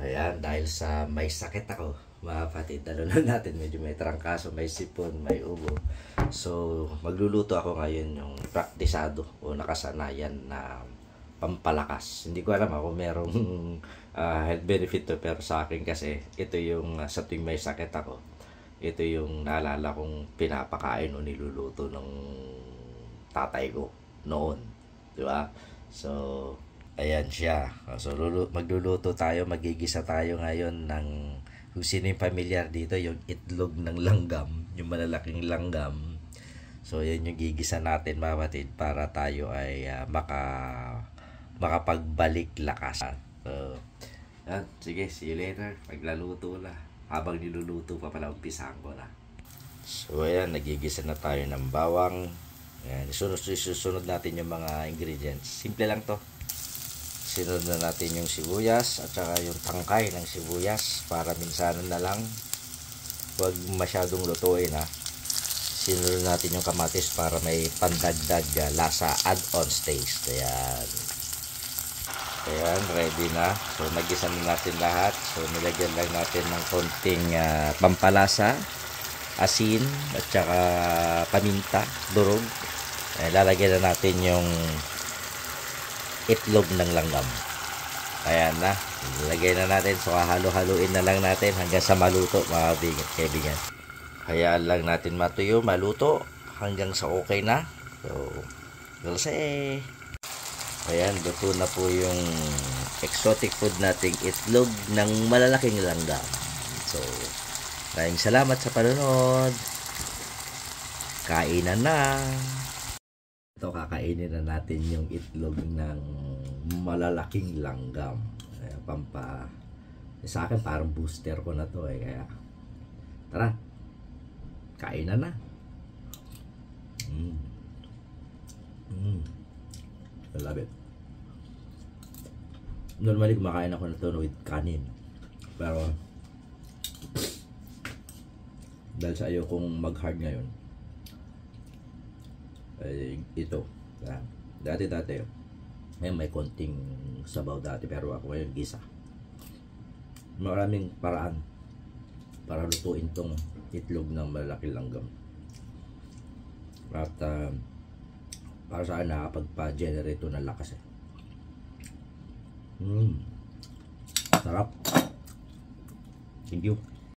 Ayan, dahil sa may sakit ako, mga kapatid, ano na natin, medyo may trangkaso, may sipon, may ubo. So, magluluto ako ngayon yung praktisado o nakasanayan na pampalakas. Hindi ko alam kung merong health benefit to, pero sa akin kasi, ito yung sa tuwing may sakit ako, ito yung naalala kong pinapakain o niluluto ng tatay ko noon. Di ba? So, ayan siya. So, magluluto tayo, magigisa tayo ngayon ng, kung sino yung familiar dito, yung itlog ng langgam, yung malalaking langgam. So, yan yung gigisa natin, mga kapatid, para tayo ay makapagbalik lakas. So, yan. Sige, see you later. Maglaluto na. Habang niluluto pa pala, umpisahan ko na. So, ayan, nagigisa na tayo ng bawang. Ayan, susunod natin yung mga ingredients. Simple lang to. Sinunod na natin yung sibuyas at saka yung tangkay ng sibuyas para minsanan na lang, huwag masyadong lutuin ha. Sinunod natin yung kamatis para may pandagdag lasa, add-ons taste. Ayan, ready na. So nagisa na natin lahat. So nilagyan lang natin ng konting pampalasa, asin at saka paminta, durog. Lalagyan na natin yung itlog ng langgam. Ayan na, ilagay na natin. So halo-haluin na lang natin hanggang sa maluto, mga kaibigan. Hayaan lang natin matuyo, maluto hanggang sa okay na. So dalse. Ayan, luto na po yung exotic food nating itlog ng malalaking langgam. So maraming salamat sa panonood. Kainan na. Ito, kakainin na natin yung itlog ng malalaking langgam. Sa akin parang booster ko na to eh. Kaya tara, kainan na. I love it. Normally kumakain ako na to with kanin, pero dahil sa ayaw kong mag-hard ngayon, ito dati ngayon may konting sabaw dati, pero ako ngayon gisa. Maraming paraan para lutuin tong itlog ng malalaking langgam at para sa akin nakapagpa-generate ito ng lakas eh. Sarap. Thank you.